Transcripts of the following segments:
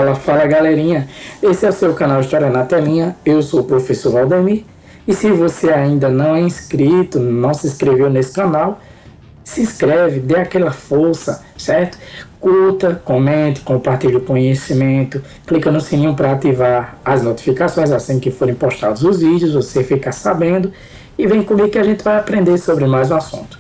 Fala, fala galerinha, esse é o seu canal História na Telinha, eu sou o professor Valdemir, e se você ainda não é inscrito, não se inscreveu nesse canal, se inscreve, dê aquela força, certo? Curta, comente, compartilhe o conhecimento, clica no sininho para ativar as notificações assim que forem postados os vídeos, você fica sabendo, e vem comigo que a gente vai aprender sobre mais um assunto.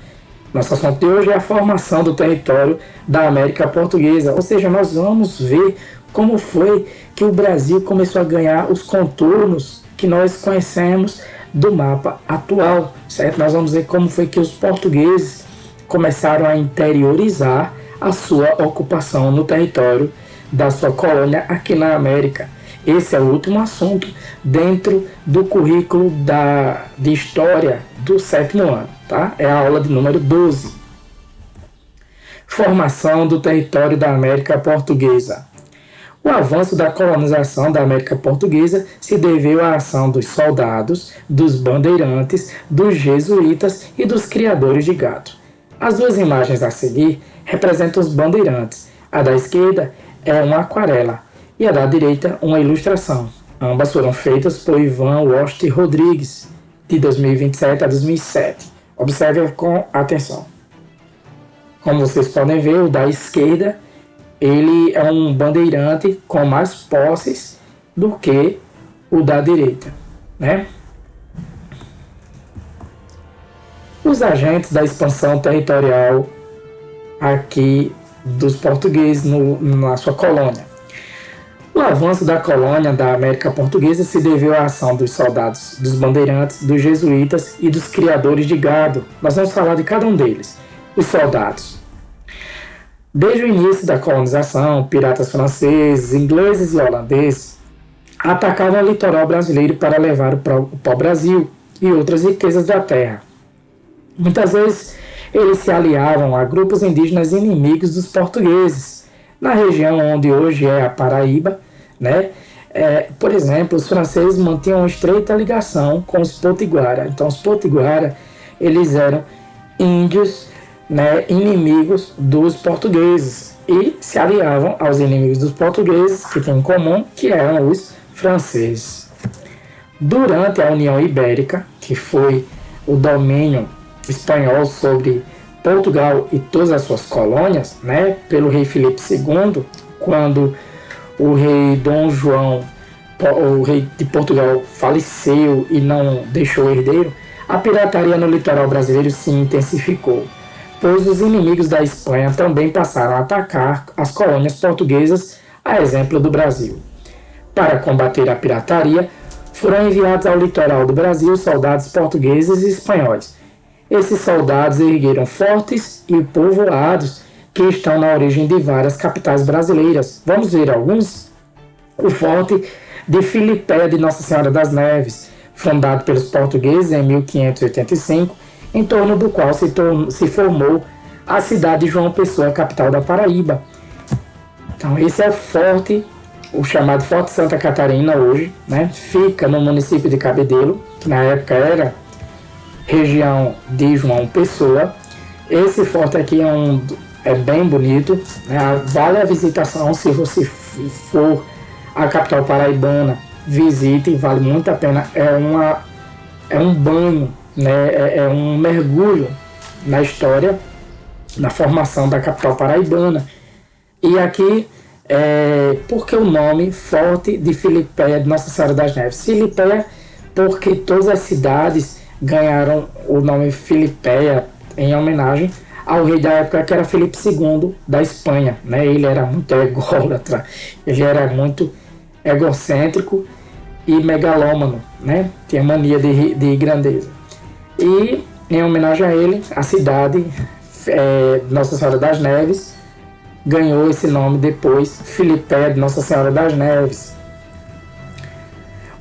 Nosso assunto de hoje é a formação do território da América Portuguesa, ou seja, nós vamos ver como foi que o Brasil começou a ganhar os contornos que nós conhecemos do mapa atual, certo? Nós vamos ver como foi que os portugueses começaram a interiorizar a sua ocupação no território da sua colônia aqui na América. Esse é o último assunto dentro do currículo de História do 7º ano, tá? É a aula de número 12. Formação do território da América Portuguesa. O avanço da colonização da América Portuguesa se deveu à ação dos soldados, dos bandeirantes, dos jesuítas e dos criadores de gado. As duas imagens a seguir representam os bandeirantes. A da esquerda é uma aquarela e a da direita uma ilustração. Ambas foram feitas por Ivan Washington Rodrigues, de 2027 a 2007. Observe com atenção. Como vocês podem ver, o da esquerda ele é um bandeirante com mais posses do que o da direita, né? Os agentes da expansão territorial aqui dos portugueses na sua colônia. O avanço da colônia da América Portuguesa se deveu à ação dos soldados, dos bandeirantes, dos jesuítas e dos criadores de gado. Nós vamos falar de cada um deles. Os soldados. Desde o início da colonização, piratas franceses, ingleses e holandeses atacavam o litoral brasileiro para levar o pau-brasil e outras riquezas da terra. Muitas vezes eles se aliavam a grupos indígenas inimigos dos portugueses, na região onde hoje é a Paraíba, né? Por exemplo, os franceses mantinham uma estreita ligação com os potiguara. Então, os potiguara eles eram índios, né, inimigos dos portugueses e se aliavam aos inimigos dos portugueses, que tem em comum, que eram os franceses. Durante a União Ibérica, que foi o domínio espanhol sobre Portugal e todas as suas colônias, né, pelo rei Filipe II, quando o rei Dom João, o rei de Portugal, faleceu e não deixou herdeiro, a pirataria no litoral brasileiro se intensificou, pois os inimigos da Espanha também passaram a atacar as colônias portuguesas, a exemplo do Brasil. Para combater a pirataria, foram enviados ao litoral do Brasil soldados portugueses e espanhóis. Esses soldados ergueram fortes e povoados que estão na origem de várias capitais brasileiras. Vamos ver alguns? O forte de Filipéia de Nossa Senhora das Neves, fundado pelos portugueses em 1585, em torno do qual se formou a cidade de João Pessoa, capital da Paraíba. Então esse é o forte, o chamado Forte Santa Catarina hoje, né? Fica no município de Cabedelo, que na época era região de João Pessoa. Esse forte aqui é bem bonito, né? Vale a visitação se você for à capital paraibana, visite, vale muito a pena. É um banho, né? É um mergulho na história, na formação da capital paraibana. E aqui, por que o nome Forte de Filipéia de Nossa Senhora das Neves? Filipéia porque todas as cidades ganharam o nome Filipéia em homenagem ao rei da época, que era Filipe II da Espanha, né? Ele era muito ególatra, ele era muito egocêntrico e megalômano, né? Tinha mania de grandeza. E em homenagem a ele, a cidade Nossa Senhora das Neves ganhou esse nome depois, Filipéia de Nossa Senhora das Neves.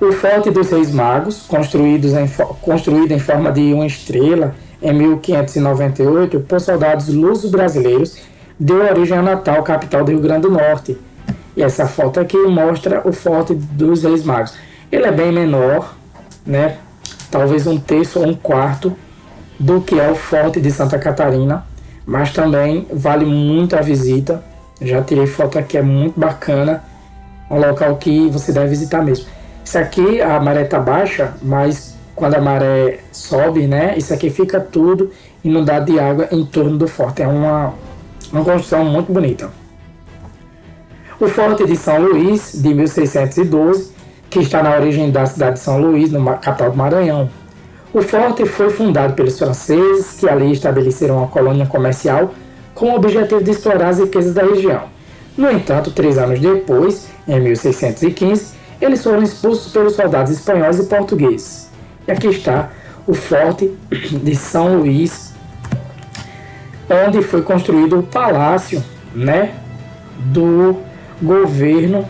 O Forte dos Reis Magos, construído em forma de uma estrela em 1598 por soldados luso-brasileiros, deu origem a Natal, capital do Rio Grande do Norte. E essa foto aqui mostra o Forte dos Reis Magos. Ele é bem menor, né? Talvez um terço ou um quarto do que é o Forte de Santa Catarina, mas também vale muito a visita. Já tirei foto aqui, é muito bacana. um local que você deve visitar mesmo. Isso aqui, a maré está baixa, mas quando a maré sobe, né, isso aqui fica tudo inundado de água em torno do forte. É uma construção muito bonita. O Forte de São Luís, de 1612, que está na origem da cidade de São Luís, no capital do Maranhão. O forte foi fundado pelos franceses, que ali estabeleceram uma colônia comercial com o objetivo de explorar as riquezas da região. No entanto, 3 anos depois, em 1615, eles foram expulsos pelos soldados espanhóis e portugueses. E aqui está o Forte de São Luís, onde foi construído o palácio, né, do governo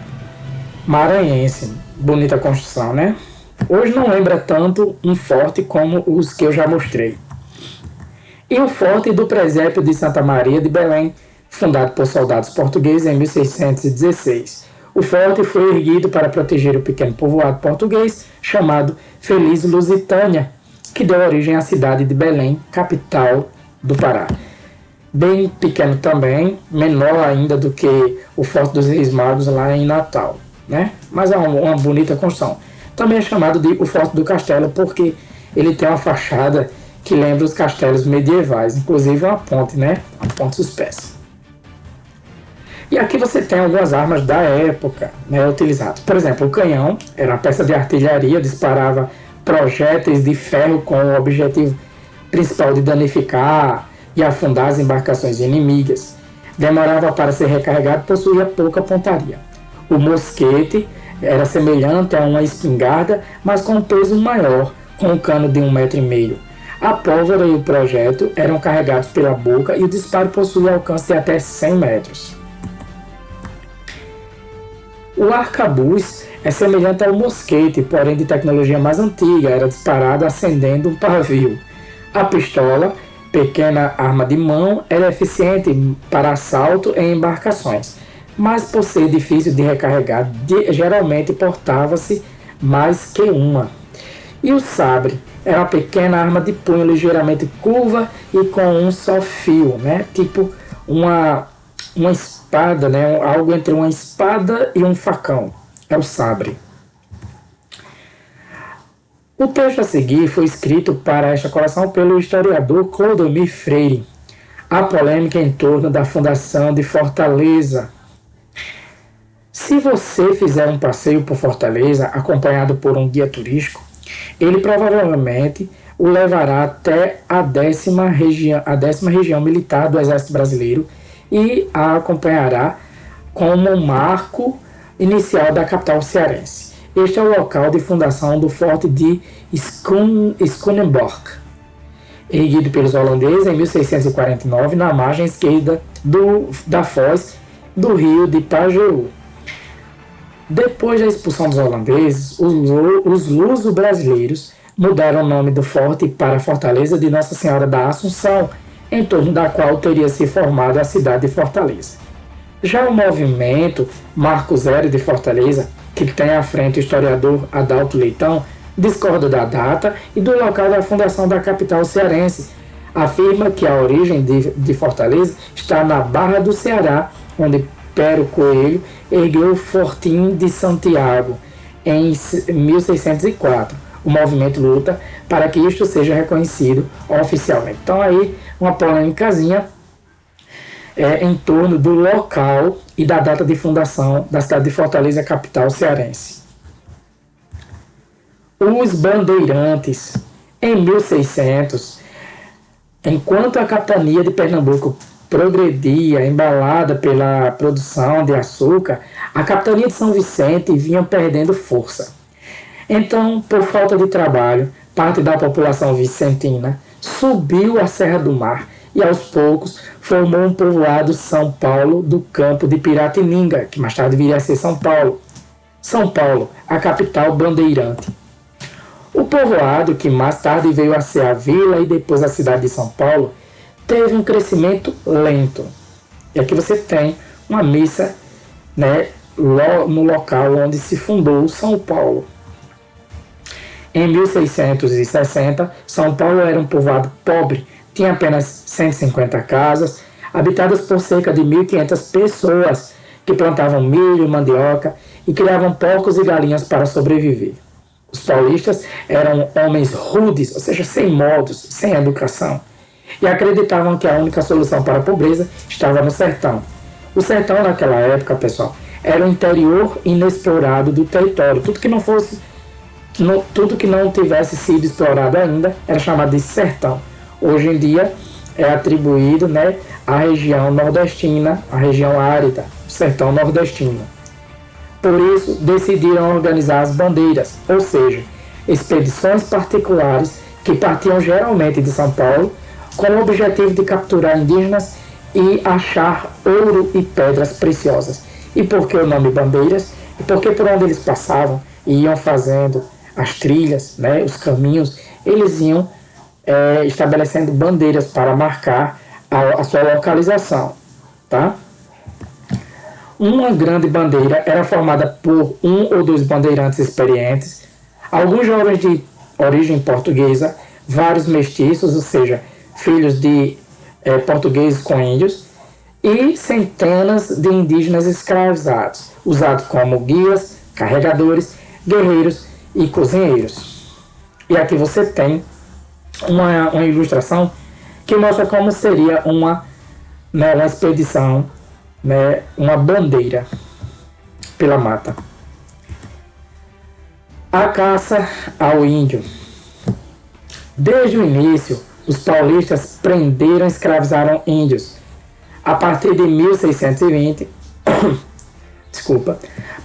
maranhense. Bonita construção, né? Hoje não lembra tanto um forte como os que eu já mostrei. E o Forte do Presépio de Santa Maria de Belém, fundado por soldados portugueses em 1616. O forte foi erguido para proteger o pequeno povoado português chamado Feliz Lusitânia, que deu origem à cidade de Belém, capital do Pará. Bem pequeno também, menor ainda do que o Forte dos Reis Magos lá em Natal, né? Mas é uma bonita construção. Também é chamado de o Forte do Castelo porque ele tem uma fachada que lembra os castelos medievais, inclusive uma ponte, né? Uma ponte suspensa. E aqui você tem algumas armas da época, né, utilizadas. Por exemplo, o canhão era uma peça de artilharia, disparava projéteis de ferro com o objetivo principal de danificar e afundar as embarcações inimigas. Demorava para ser recarregado e possuía pouca pontaria. O mosquete era semelhante a uma espingarda, mas com um peso maior, com um cano de 1,5 metro. A pólvora e o projétil eram carregados pela boca e o disparo possuía alcance de até 100 metros. O arcabuz é semelhante ao mosquete, porém de tecnologia mais antiga, era disparado acendendo um pavio. A pistola, pequena arma de mão, era eficiente para assalto em embarcações, mas por ser difícil de recarregar, geralmente portava-se mais que uma. E o sabre era uma pequena arma de punho ligeiramente curva e com um só fio, né? Tipo uma espada, né? Algo entre uma espada e um facão. É o sabre. O texto a seguir foi escrito para esta coleção pelo historiador Clodomir Freire. A polêmica em torno da fundação de Fortaleza. Se você fizer um passeio por Fortaleza acompanhado por um guia turístico, ele provavelmente o levará até a 10ª região militar do Exército Brasileiro e a acompanhará como um marco inicial da capital cearense. Este é o local de fundação do Forte de Schoonenborg, erguido pelos holandeses em 1649 na margem esquerda da foz do rio de Pajeú. Depois da expulsão dos holandeses, os luso-brasileiros mudaram o nome do forte para Fortaleza de Nossa Senhora da Assunção, em torno da qual teria se formado a cidade de Fortaleza. Já o movimento Marco Zero de Fortaleza, que tem à frente o historiador Adalto Leitão, discorda da data e do local da fundação da capital cearense. Afirma que a origem de Fortaleza está na Barra do Ceará, onde Pero Coelho ergueu o Fortim de Santiago em 1604. O movimento luta para que isto seja reconhecido oficialmente. Então aí uma polêmicazinha em torno do local e da data de fundação da cidade de Fortaleza, capital cearense. Os bandeirantes. Em 1600, enquanto a capitania de Pernambuco progredia, embalada pela produção de açúcar, a capitania de São Vicente vinha perdendo força. Então, por falta de trabalho, parte da população vicentina subiu a Serra do Mar e, aos poucos, formou um povoado São Paulo do campo de Piratininga, que mais tarde viria a ser São Paulo. São Paulo, a capital bandeirante. O povoado, que mais tarde veio a ser a vila e depois a cidade de São Paulo, teve um crescimento lento. E aqui você tem uma missa, né, no local onde se fundou São Paulo. Em 1660, São Paulo era um povoado pobre, tinha apenas 150 casas, habitadas por cerca de 1.500 pessoas que plantavam milho, mandioca e criavam porcos e galinhas para sobreviver. Os paulistas eram homens rudes, ou seja, sem modos, sem educação, e acreditavam que a única solução para a pobreza estava no sertão. O sertão naquela época, pessoal, era o interior inexplorado do território. Tudo que não tivesse sido explorado ainda era chamado de sertão. Hoje em dia é atribuído, né, à região nordestina, à região árida, o sertão nordestino. Por isso, decidiram organizar as bandeiras, ou seja, expedições particulares que partiam geralmente de São Paulo com o objetivo de capturar indígenas e achar ouro e pedras preciosas. E por que o nome bandeiras? Porque por onde eles passavam e iam fazendo as trilhas, né, os caminhos, eles iam estabelecendo bandeiras para marcar a sua localização, tá? Uma grande bandeira era formada por um ou dois bandeirantes experientes, alguns jovens de origem portuguesa, vários mestiços, ou seja, filhos de portugueses com índios, e centenas de indígenas escravizados, usados como guias, carregadores, guerreiros e cozinheiros. E aqui você tem uma ilustração que mostra como seria uma expedição, né, uma bandeira pela mata. A caça ao índio. Desde o início, os paulistas prenderam e escravizaram índios. A partir de 1620,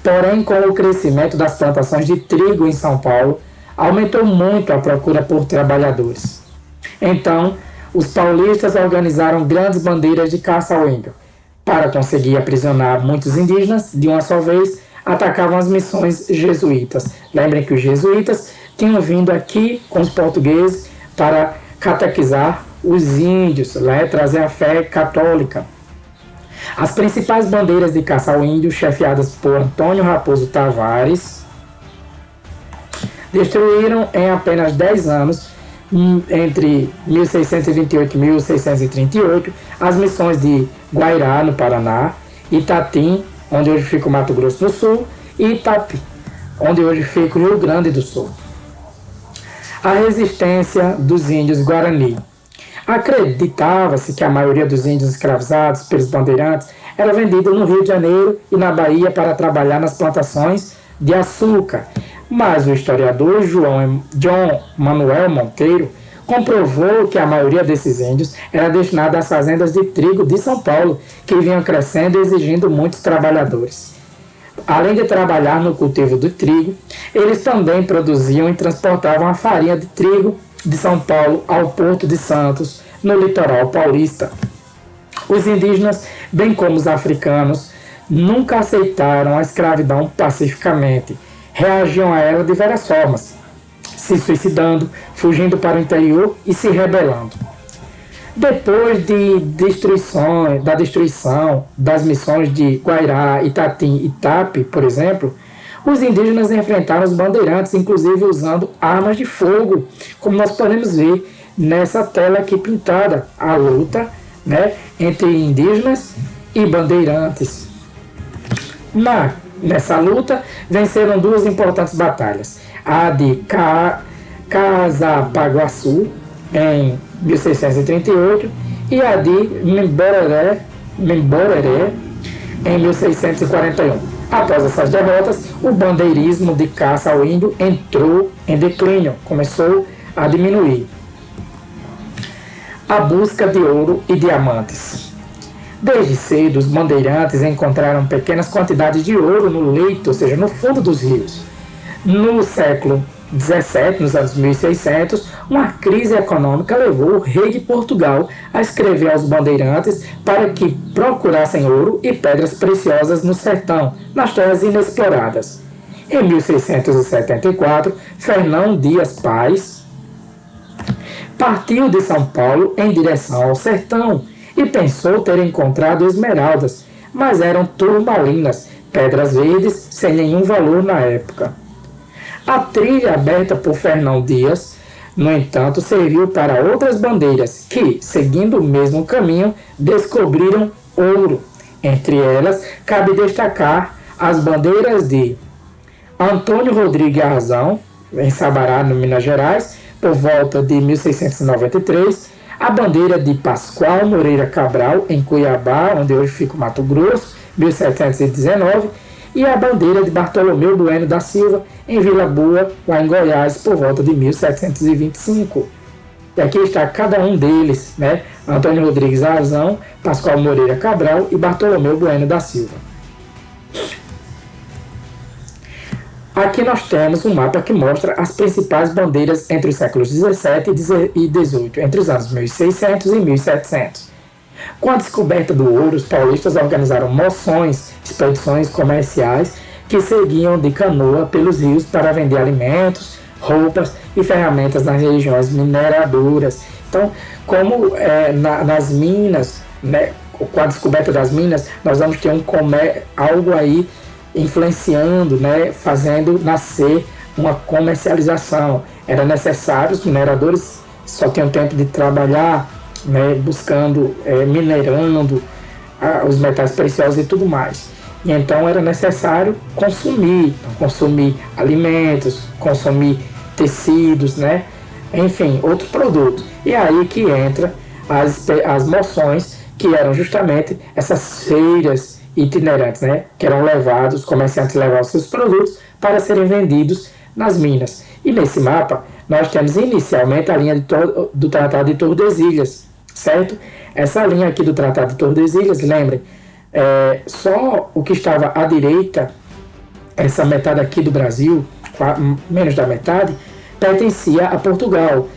porém, com o crescimento das plantações de trigo em São Paulo, aumentou muito a procura por trabalhadores. Então, os paulistas organizaram grandes bandeiras de caça ao índio. Para conseguir aprisionar muitos indígenas, de uma só vez, atacavam as missões jesuítas. Lembrem que os jesuítas tinham vindo aqui com os portugueses para catequizar os índios, trazer a fé católica. As principais bandeiras de caça ao índio, chefiadas por Antônio Raposo Tavares, destruíram em apenas 10 anos, entre 1628 e 1638, as missões de Guairá, no Paraná, Itatim, onde hoje fica o Mato Grosso do Sul, e Itapi, onde hoje fica o Rio Grande do Sul. A resistência dos índios Guarani. Acreditava-se que a maioria dos índios escravizados pelos bandeirantes era vendida no Rio de Janeiro e na Bahia para trabalhar nas plantações de açúcar. Mas o historiador John Manuel Monteiro comprovou que a maioria desses índios era destinada às fazendas de trigo de São Paulo, que vinham crescendo e exigindo muitos trabalhadores. Além de trabalhar no cultivo do trigo, eles também produziam e transportavam a farinha de trigo de São Paulo ao Porto de Santos, no litoral paulista. Os indígenas, bem como os africanos, nunca aceitaram a escravidão pacificamente. Reagiam a ela de várias formas, se suicidando, fugindo para o interior e se rebelando. Depois da destruição das missões de Guairá, Itatim e Itapi, por exemplo, os indígenas enfrentaram os bandeirantes, inclusive usando armas de fogo, como nós podemos ver nessa tela aqui pintada, a luta, entre indígenas e bandeirantes. Nessa luta, venceram duas importantes batalhas, a de Casapaguaçu, em 1638, e a de Memboreré, em 1641. Após essas derrotas, o bandeirismo de caça ao índio entrou em declínio, começou a diminuir. A busca de ouro e diamantes. Desde cedo, os bandeirantes encontraram pequenas quantidades de ouro no leito, ou seja, no fundo dos rios. No século XVII, nos anos 1600, uma crise econômica levou o rei de Portugal a escrever aos bandeirantes para que procurassem ouro e pedras preciosas no sertão, nas terras inexploradas. Em 1674, Fernão Dias Paz partiu de São Paulo em direção ao sertão e pensou ter encontrado esmeraldas, mas eram turbalinas, pedras verdes sem nenhum valor na época. A trilha aberta por Fernão Dias, no entanto, serviu para outras bandeiras que, seguindo o mesmo caminho, descobriram ouro. Entre elas, cabe destacar as bandeiras de Antônio Rodrigues Arzão, em Sabará, no Minas Gerais, por volta de 1693, a bandeira de Pascoal Moreira Cabral, em Cuiabá, onde hoje fica o Mato Grosso, 1719, e a bandeira de Bartolomeu Bueno da Silva, em Vila Boa, lá em Goiás, por volta de 1725. E aqui está cada um deles, né? Antônio Rodrigues Arzão, Pascoal Moreira Cabral e Bartolomeu Bueno da Silva. Aqui nós temos um mapa que mostra as principais bandeiras entre os séculos 17 e 18, entre os anos 1600 e 1700. Com a descoberta do ouro, os paulistas organizaram moções, expedições comerciais que seguiam de canoa pelos rios para vender alimentos, roupas e ferramentas nas regiões mineradoras. Então, como nas minas, né, com a descoberta das minas, nós vamos ter algo aí influenciando, né, fazendo nascer uma comercialização. Era necessário, os mineradores só tinham tempo de trabalhar, né, buscando, minerando os metais preciosos e tudo mais. E então era necessário consumir alimentos, consumir tecidos, né, enfim, outros produtos. E é aí que entra as moções, que eram justamente essas feiras itinerantes, né, que eram levados, os comerciantes levavam seus produtos para serem vendidos nas minas. E nesse mapa nós temos inicialmente a linha do Tratado de Tordesilhas, certo? Essa linha aqui do Tratado de Tordesilhas, lembrem, só o que estava à direita, essa metade aqui do Brasil, menos da metade, pertencia a Portugal.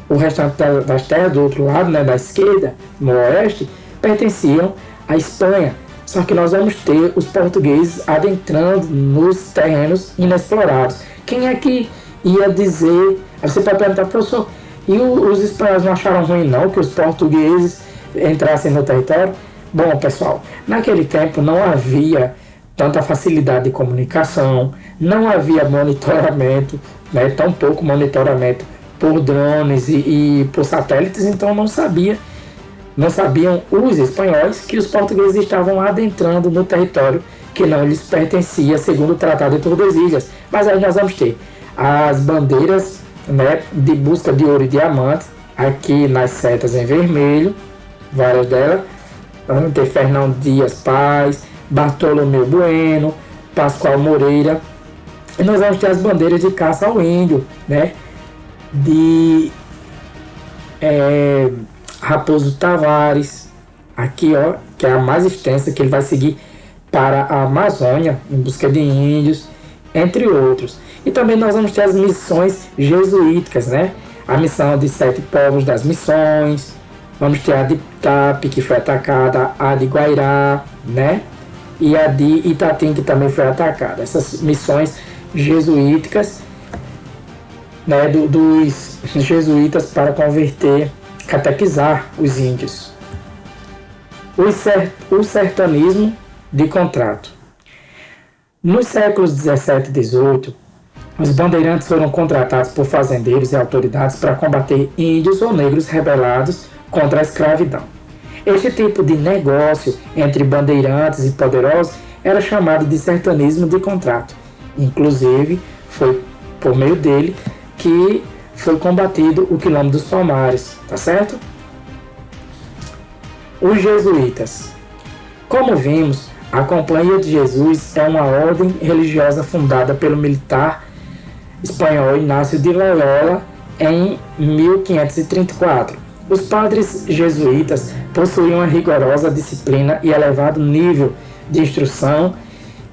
O restante das terras do outro lado, né, da esquerda, no oeste, pertenciam à Espanha. Só que nós vamos ter os portugueses adentrando nos terrenos inexplorados. Quem é que ia dizer? Você pode perguntar, professor, e os espanhóis não acharam ruim não que os portugueses entrassem no território? Bom, pessoal, naquele tempo não havia tanta facilidade de comunicação, não havia monitoramento, né, tão pouco monitoramento por drones e por satélites, então não sabiam os espanhóis que os portugueses estavam adentrando no território que não lhes pertencia, segundo o Tratado de Tordesilhas. Mas aí nós vamos ter as bandeiras, né, de busca de ouro e diamante, aqui nas setas em vermelho, várias delas. Nós vamos ter Fernão Dias Paz, Bartolomeu Bueno, Pascoal Moreira. E nós vamos ter as bandeiras de caça ao índio, né, de Raposo Tavares, aqui ó, que é a mais extensa, que ele vai seguir para a Amazônia em busca de índios, entre outros. E também nós vamos ter as missões jesuíticas, né? A missão de 7 povos das missões, vamos ter a de Itape, que foi atacada, a de Guairá, né? E a de Itatim, que também foi atacada. Essas missões jesuíticas, né, dos jesuítas para catequizar os índios. O sertanismo de contrato. Nos séculos 17 e 18, os bandeirantes foram contratados por fazendeiros e autoridades para combater índios ou negros rebelados contra a escravidão. Este tipo de negócio entre bandeirantes e poderosos era chamado de sertanismo de contrato. Inclusive, foi por meio dele que foi combatido o Quilombo dos Palmares, tá certo? Os jesuítas. Como vimos, a Companhia de Jesus é uma ordem religiosa fundada pelo militar espanhol Inácio de Loyola em 1534. Os padres jesuítas possuíam uma rigorosa disciplina e elevado nível de instrução,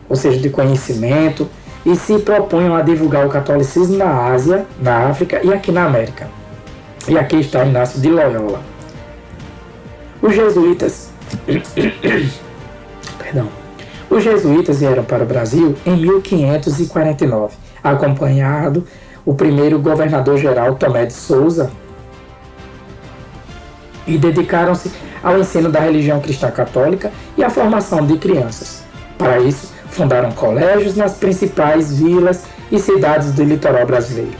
ou seja, de conhecimento, e se propunham a divulgar o catolicismo na Ásia, na África e aqui na América. E aqui está Inácio de Loyola. Os jesuítas Os jesuítas vieram para o Brasil em 1549, acompanhado o primeiro governador-geral Tomé de Souza, e dedicaram-se ao ensino da religião cristã católica e à formação de crianças. Para isso, fundaram colégios nas principais vilas e cidades do litoral brasileiro.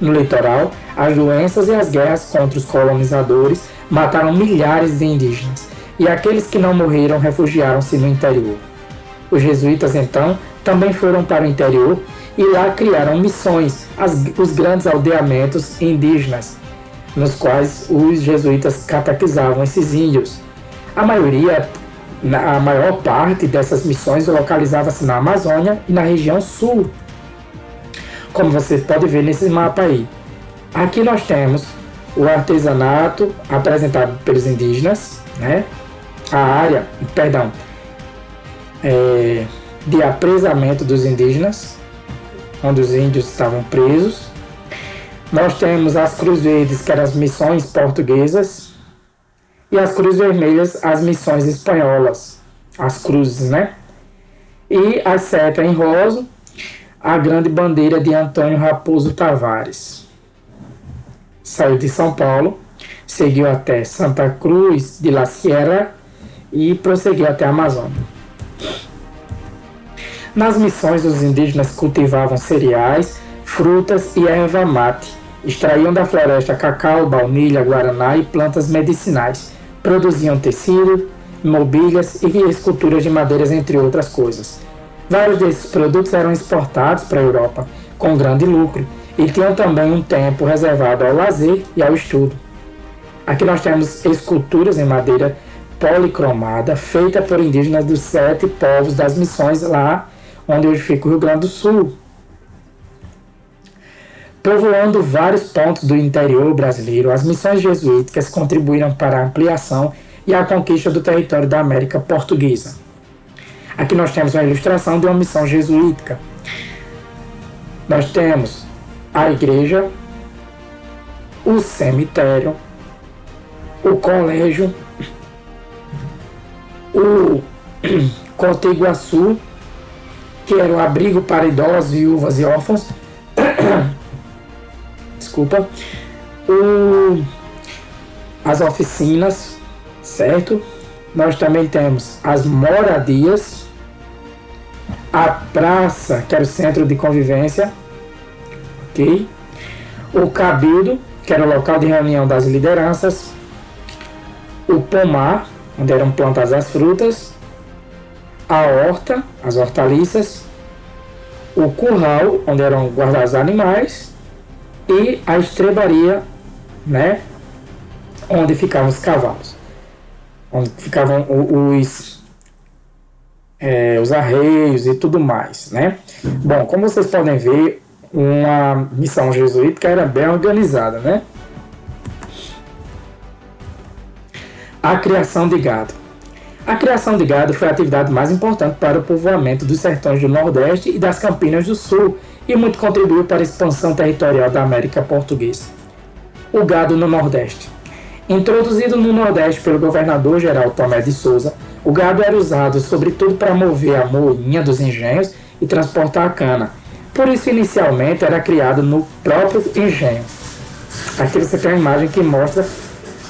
No litoral, as doenças e as guerras contra os colonizadores mataram milhares de indígenas, e aqueles que não morreram refugiaram-se no interior. Os jesuítas, então, também foram para o interior e lá criaram missões, os grandes aldeamentos indígenas, nos quais os jesuítas catequizavam esses índios. A maior parte dessas missões localizava-se na Amazônia e na região sul, como você pode ver nesse mapa aí. Aqui nós temos o artesanato apresentado pelos indígenas, né? A área, de apresamento dos indígenas, onde os índios estavam presos. Nós temos as cruzes verdes, que eram as missões portuguesas, e as cruzes vermelhas, as missões espanholas, as cruzes, né? E a seta em rosa, a grande bandeira de Antônio Raposo Tavares. Saiu de São Paulo, seguiu até Santa Cruz de la Sierra e prosseguiu até a Amazônia. Nas missões, os indígenas cultivavam cereais, frutas e erva mate, extraíam da floresta cacau, baunilha, guaraná e plantas medicinais, produziam tecido, mobílias e esculturas de madeiras, entre outras coisas. Vários desses produtos eram exportados para a Europa, com grande lucro, e tinham também um tempo reservado ao lazer e ao estudo. Aqui nós temos esculturas em madeira policromada, feita por indígenas dos 7 povos das missões lá onde hoje fica o Rio Grande do Sul, povoando vários pontos do interior brasileiro. As missões jesuíticas contribuíram para a ampliação e a conquista do território da América Portuguesa. Aqui nós temos uma ilustração de uma missão jesuítica. Nós temos a igreja, o cemitério, o colégio, o Cotiguaçu, que era o abrigo para idosos, viúvas e órfãos. Desculpa. As oficinas, certo? Nós também temos as moradias, a praça, que era o centro de convivência, ok? O cabildo, que era o local de reunião das lideranças, o pomar, onde eram plantadas as frutas, a horta, as hortaliças, o curral, onde eram guardados os animais, e a estrebaria, né, onde ficavam os cavalos, onde ficavam os arreios e tudo mais, né? Bom, como vocês podem ver, uma missão jesuítica era bem organizada, né? A criação de gado. A criação de gado foi a atividade mais importante para o povoamento dos sertões do Nordeste e das Campinas do Sul e muito contribuiu para a expansão territorial da América Portuguesa. O gado no Nordeste. Introduzido no Nordeste pelo governador-geral Tomé de Souza, o gado era usado sobretudo para mover a moinha dos engenhos e transportar a cana. Por isso, inicialmente, era criado no próprio engenho. Aqui você tem uma imagem que mostra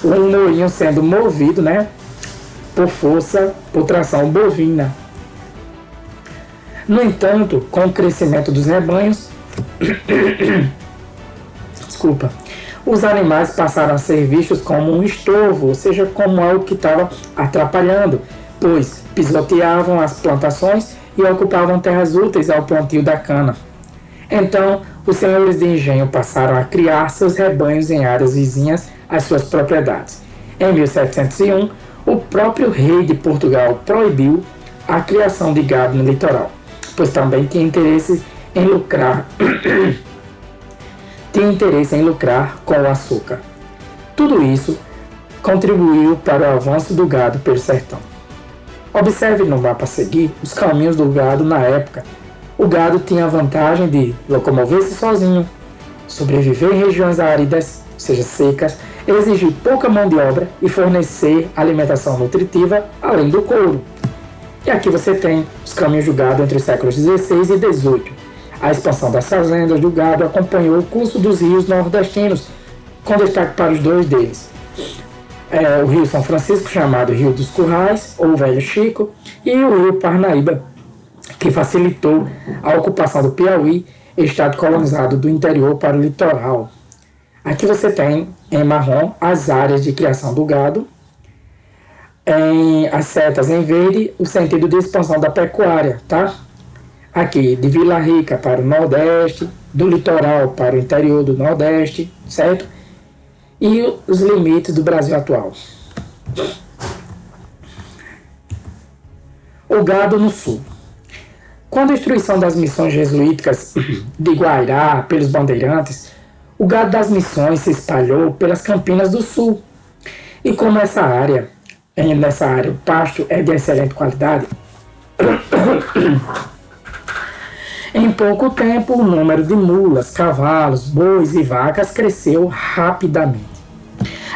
um moinho sendo movido, né, por tração bovina. No entanto, com o crescimento dos rebanhos, os animais passaram a ser vistos como um estorvo, ou seja, como algo que estava atrapalhando, pois pisoteavam as plantações e ocupavam terras úteis ao plantio da cana. Então, os senhores de engenho passaram a criar seus rebanhos em áreas vizinhas às suas propriedades. Em 1701, o próprio rei de Portugal proibiu a criação de gado no litoral, pois também tinha interesse em lucrar com o açúcar. Tudo isso contribuiu para o avanço do gado pelo sertão. Observe no mapa a seguir os caminhos do gado na época. O gado tinha a vantagem de locomover-se sozinho, sobreviver em regiões áridas, ou seja, secas, exigir pouca mão de obra e fornecer alimentação nutritiva, além do couro. E aqui você tem os caminhos do gado entre os séculos XVI e XVIII. A expansão das fazendas do gado acompanhou o curso dos rios nordestinos, com destaque para os 2 deles. O Rio São Francisco, chamado Rio dos Currais, ou Velho Chico, e o Rio Parnaíba, que facilitou a ocupação do Piauí, estado colonizado do interior para o litoral. Aqui você tem, em marrom, as áreas de criação do gado. as setas em verde, o sentido de expansão da pecuária, tá? Aqui, de Vila Rica para o Nordeste, do litoral para o interior do Nordeste, certo? E os limites do Brasil atual. O gado no sul. Com a destruição das missões jesuíticas de Guairá pelos bandeirantes, o gado das missões se espalhou pelas campinas do sul. E como nessa área o pasto é de excelente qualidade, em pouco tempo o número de mulas, cavalos, bois e vacas cresceu rapidamente.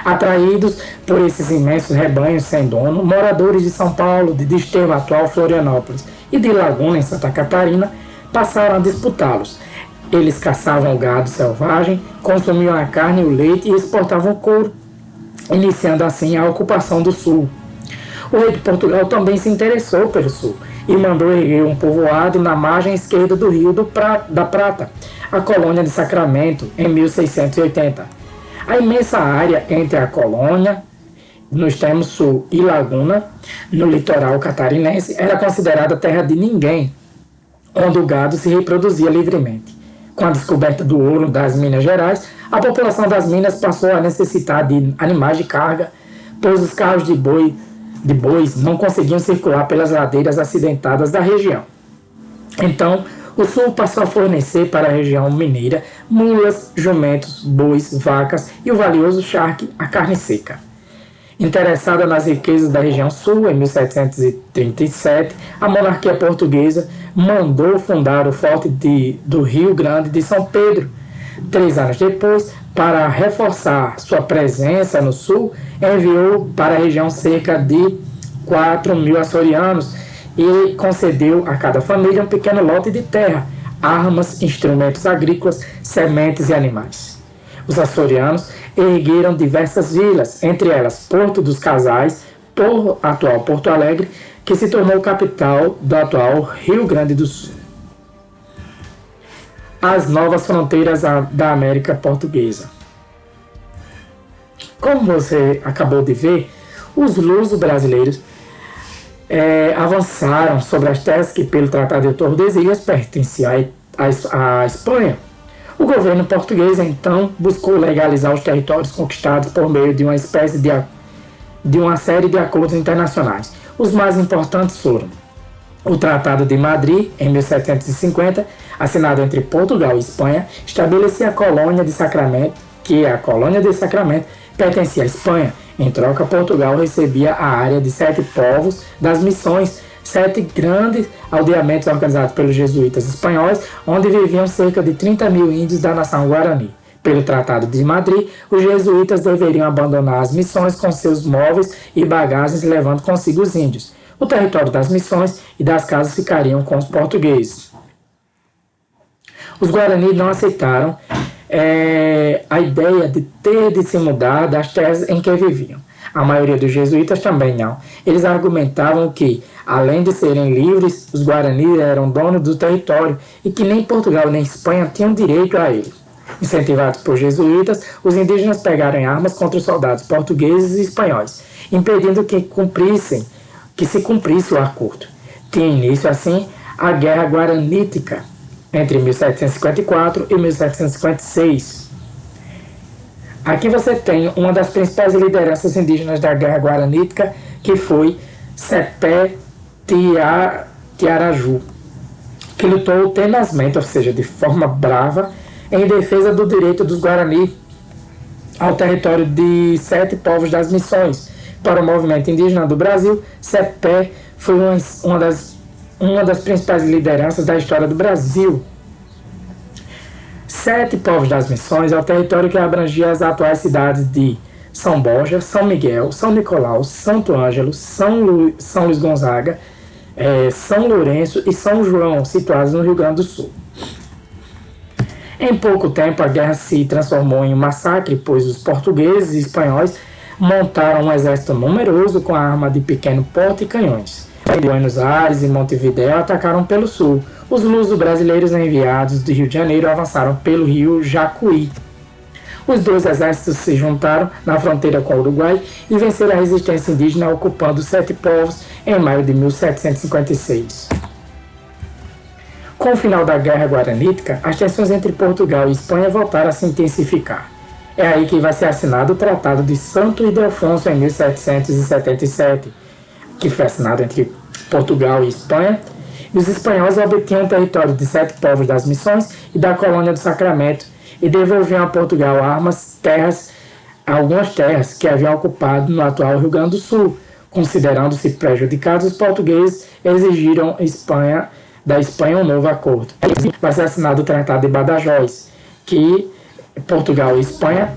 Atraídos por esses imensos rebanhos sem dono, moradores de São Paulo, de Desterro, atual Florianópolis, e de Laguna, em Santa Catarina, passaram a disputá-los. Eles caçavam o gado selvagem, consumiam a carne e o leite e exportavam o couro, iniciando assim a ocupação do sul. O rei de Portugal também se interessou pelo sul e mandou erguer um povoado na margem esquerda do Rio da Prata, a colônia de Sacramento, em 1680. A imensa área entre a colônia, no extremo sul, e Laguna, no litoral catarinense, era considerada terra de ninguém, onde o gado se reproduzia livremente. Com a descoberta do ouro das Minas Gerais, a população das Minas passou a necessitar de animais de carga, pois os carros de bois não conseguiam circular pelas ladeiras acidentadas da região. Então, o sul passou a fornecer para a região mineira mulas, jumentos, bois, vacas e o valioso charque, a carne seca. Interessada nas riquezas da região sul, em 1737, a monarquia portuguesa mandou fundar o forte do Rio Grande de São Pedro. 3 anos depois, para reforçar sua presença no sul, enviou para a região cerca de 4.000 açorianos e concedeu a cada família um pequeno lote de terra, armas, instrumentos agrícolas, sementes e animais. Os açorianos ergueram diversas vilas, entre elas Porto dos Casais, atual Porto Alegre, que se tornou capital do atual Rio Grande do Sul. As novas fronteiras da América Portuguesa. Como você acabou de ver, os luso-brasileiros avançaram sobre as terras que, pelo Tratado de Tordesilhas, pertenciam à Espanha. O governo português, então, buscou legalizar os territórios conquistados por meio de uma espécie de uma série de acordos internacionais. Os mais importantes foram o Tratado de Madrid, em 1750, assinado entre Portugal e Espanha, estabelecia a colônia de Sacramento, que a colônia de Sacramento pertencia à Espanha. Em troca, Portugal recebia a área de 7 povos das missões, 7 grandes aldeamentos organizados pelos jesuítas espanhóis, onde viviam cerca de 30.000 índios da nação Guarani. Pelo Tratado de Madrid, os jesuítas deveriam abandonar as missões com seus móveis e bagagens, levando consigo os índios. O território das missões e das casas ficariam com os portugueses. Os Guarani não aceitaram a ideia de ter de se mudar das terras em que viviam. A maioria dos jesuítas também não. Eles argumentavam que, além de serem livres, os Guarani eram donos do território e que nem Portugal nem Espanha tinham direito a ele. Incentivados por jesuítas, os indígenas pegaram em armas contra os soldados portugueses e espanhóis, impedindo que se cumprisse o acordo. Tinha início, assim, a Guerra Guaranítica, entre 1754 e 1756. Aqui você tem uma das principais lideranças indígenas da Guerra Guaranítica, que foi Cepé Tiaraju, que lutou tenazmente, ou seja, de forma brava, em defesa do direito dos Guarani ao território de 7 povos das missões. Para o movimento indígena do Brasil, Cepé foi uma das principais lideranças da história do Brasil. 7 povos das missões é o território que abrangia as atuais cidades de São Borja, São Miguel, São Nicolau, Santo Ângelo, São Luís Gonzaga, São Lourenço e São João, situados no Rio Grande do Sul. Em pouco tempo, a guerra se transformou em um massacre, pois os portugueses e espanhóis montaram um exército numeroso com arma de pequeno porte e canhões. Em Buenos Aires e Montevidéu atacaram pelo sul. Os luso-brasileiros enviados do Rio de Janeiro avançaram pelo rio Jacuí. Os dois exércitos se juntaram na fronteira com o Uruguai e venceram a resistência indígena ocupando 7 povos em maio de 1756. Com o final da Guerra Guaranítica, as tensões entre Portugal e Espanha voltaram a se intensificar. É aí que vai ser assinado o Tratado de Santo Ildefonso em 1777, que foi assinado entre Portugal e Espanha, e os espanhóis obtinham o território de 7 povos das Missões e da Colônia do Sacramento e devolviam a Portugal algumas terras que haviam ocupado no atual Rio Grande do Sul. Considerando-se prejudicados, os portugueses exigiram da Espanha um novo acordo. Vai ser assinado o Tratado de Badajoz, que Portugal e Espanha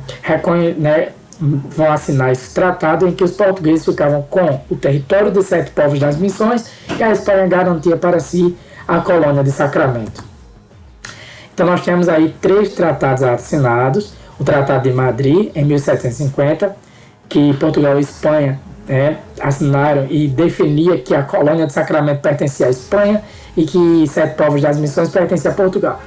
vão assinar esse tratado em que os portugueses ficavam com o território de 7 povos das Missões e a Espanha garantia para si a colônia de Sacramento. Então nós temos aí 3 tratados assinados: o Tratado de Madrid, em 1750, que Portugal e Espanha assinaram e definia que a colônia de Sacramento pertencia à Espanha e que 7 povos das Missões pertenciam a Portugal.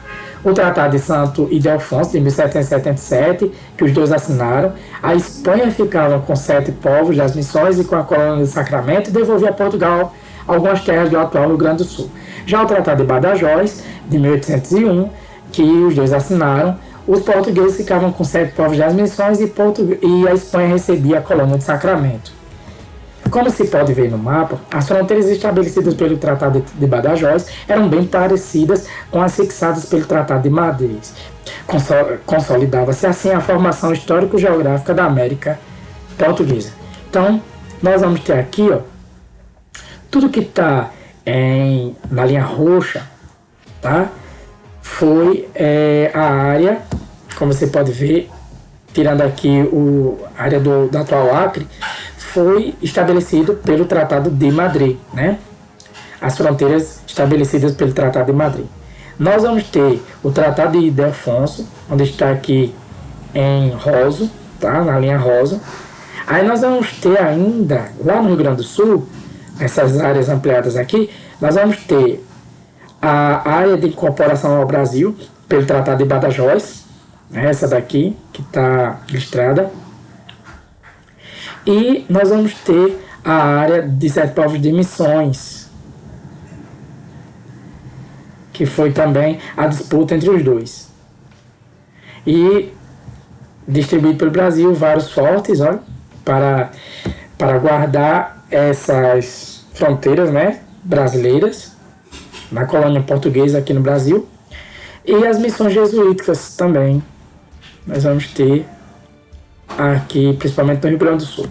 O Tratado de Santo Ildefonso, de 1777, que os dois assinaram. A Espanha ficava com 7 povos das Missões e com a colônia de Sacramento e devolvia a Portugal algumas terras do atual Rio Grande do Sul. Já o Tratado de Badajoz, de 1801, que os dois assinaram, os portugueses ficavam com 7 povos das Missões e a Espanha recebia a colônia de Sacramento. Como se pode ver no mapa, as fronteiras estabelecidas pelo Tratado de Badajoz eram bem parecidas com as fixadas pelo Tratado de Madrid. Consolidava-se assim a formação histórico-geográfica da América Portuguesa. Então, nós vamos ter aqui, tudo que está na linha roxa, tá? Foi a área, como você pode ver, tirando aqui a área do atual Acre, foi estabelecido pelo Tratado de Madrid, né? As fronteiras estabelecidas pelo Tratado de Madrid. Nós vamos ter o Tratado de Ildefonso, onde está aqui em rosa, tá? Na linha rosa. Aí nós vamos ter ainda, lá no Rio Grande do Sul, essas áreas ampliadas aqui, nós vamos ter a área de incorporação ao Brasil, pelo Tratado de Badajoz, né? Essa daqui, que está listrada. E nós vamos ter a área de 7 povos de Missões, que foi também a disputa entre os dois. E distribuído pelo Brasil vários fortes, para guardar essas fronteiras, né, brasileiras, na colônia portuguesa aqui no Brasil. E as missões jesuíticas também nós vamos ter aqui, principalmente no Rio Grande do Sul.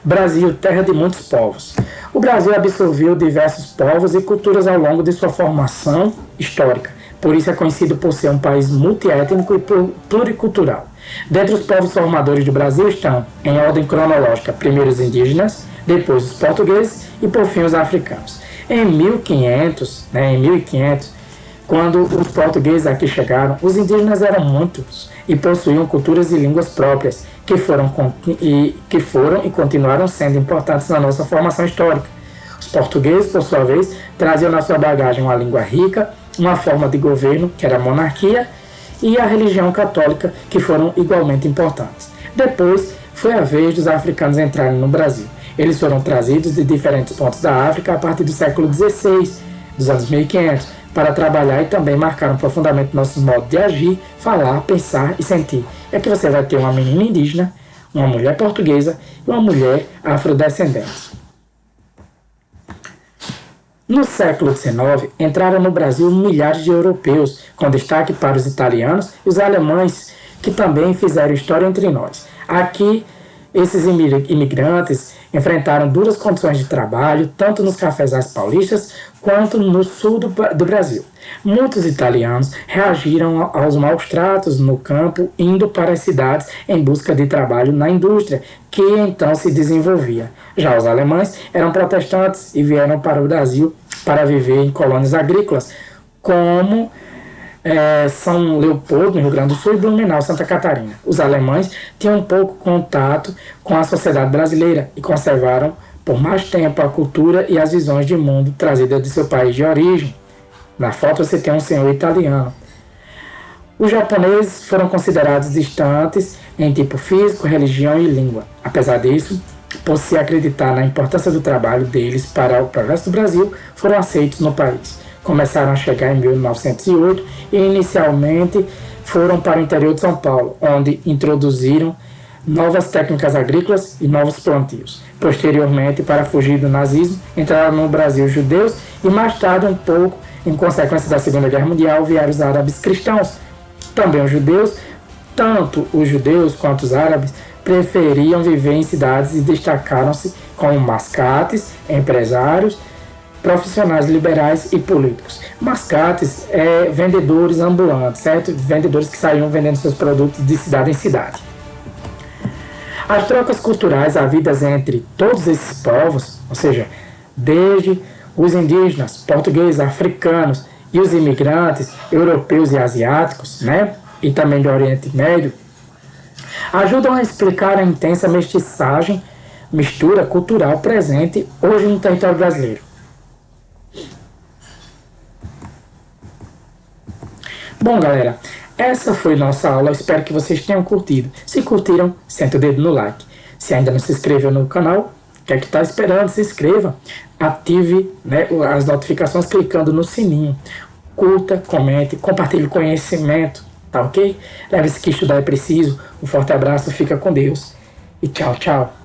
Brasil, terra de muitos povos. O Brasil absorveu diversos povos e culturas ao longo de sua formação histórica. Por isso é conhecido por ser um país multiétnico e pluricultural. Dentre os povos formadores do Brasil estão, em ordem cronológica, primeiro os indígenas, depois os portugueses e por fim os africanos. Em 1500, quando os portugueses aqui chegaram, os indígenas eram muitos e possuíam culturas e línguas próprias, que foram e continuaram sendo importantes na nossa formação histórica. Os portugueses, por sua vez, traziam na sua bagagem uma língua rica, uma forma de governo, que era a monarquia, e a religião católica, que foram igualmente importantes. Depois, foi a vez dos africanos entrarem no Brasil. Eles foram trazidos de diferentes pontos da África a partir do século XVI, dos anos 1500, para trabalhar e também marcaram profundamente nossos modos de agir, falar, pensar e sentir. E aqui você vai ter uma menina indígena, uma mulher portuguesa e uma mulher afrodescendente. No século XIX, entraram no Brasil milhares de europeus, com destaque para os italianos e os alemães, que também fizeram história entre nós. Aqui, esses imigrantes enfrentaram duras condições de trabalho, tanto nos cafezais paulistas quanto no sul do Brasil. Muitos italianos reagiram aos maus tratos no campo, indo para as cidades em busca de trabalho na indústria, que então se desenvolvia. Já os alemães eram protestantes e vieram para o Brasil para viver em colônias agrícolas, como São Leopoldo, no Rio Grande do Sul, e Blumenau, Santa Catarina. Os alemães tinham pouco contato com a sociedade brasileira e conservaram por mais tempo a cultura e as visões de mundo trazidas de seu país de origem. Na foto você tem um senhor italiano, Os japoneses foram considerados distantes em tipo físico, religião e língua. Apesar disso, por se acreditar na importância do trabalho deles para o progresso do Brasil, foram aceitos no país. Começaram a chegar em 1908 e inicialmente foram para o interior de São Paulo, onde introduziram novas técnicas agrícolas e novos plantios. Posteriormente, para fugir do nazismo, entraram no Brasil judeus e mais tarde, um pouco, em consequência da Segunda Guerra Mundial, vieram os árabes cristãos. Também os judeus, tanto os judeus quanto os árabes, preferiam viver em cidades e destacaram-se como mascates, empresários, profissionais liberais e políticos. Mascates é vendedores ambulantes, certo? Vendedores que saíam vendendo seus produtos de cidade em cidade. As trocas culturais havidas entre todos esses povos, ou seja, desde os indígenas, portugueses, africanos e os imigrantes europeus e asiáticos, né, e também do Oriente Médio, ajudam a explicar a intensa mistura cultural presente hoje no território brasileiro. Bom, galera, essa foi nossa aula, eu espero que vocês tenham curtido. Se curtiram, senta o dedo no like. Se ainda não se inscreveu no canal, o que é que está esperando? Se inscreva, ative, né, as notificações clicando no sininho. Curta, comente, compartilhe conhecimento, tá ok? Lembre-se que estudar é preciso. Um forte abraço, fica com Deus e tchau, tchau.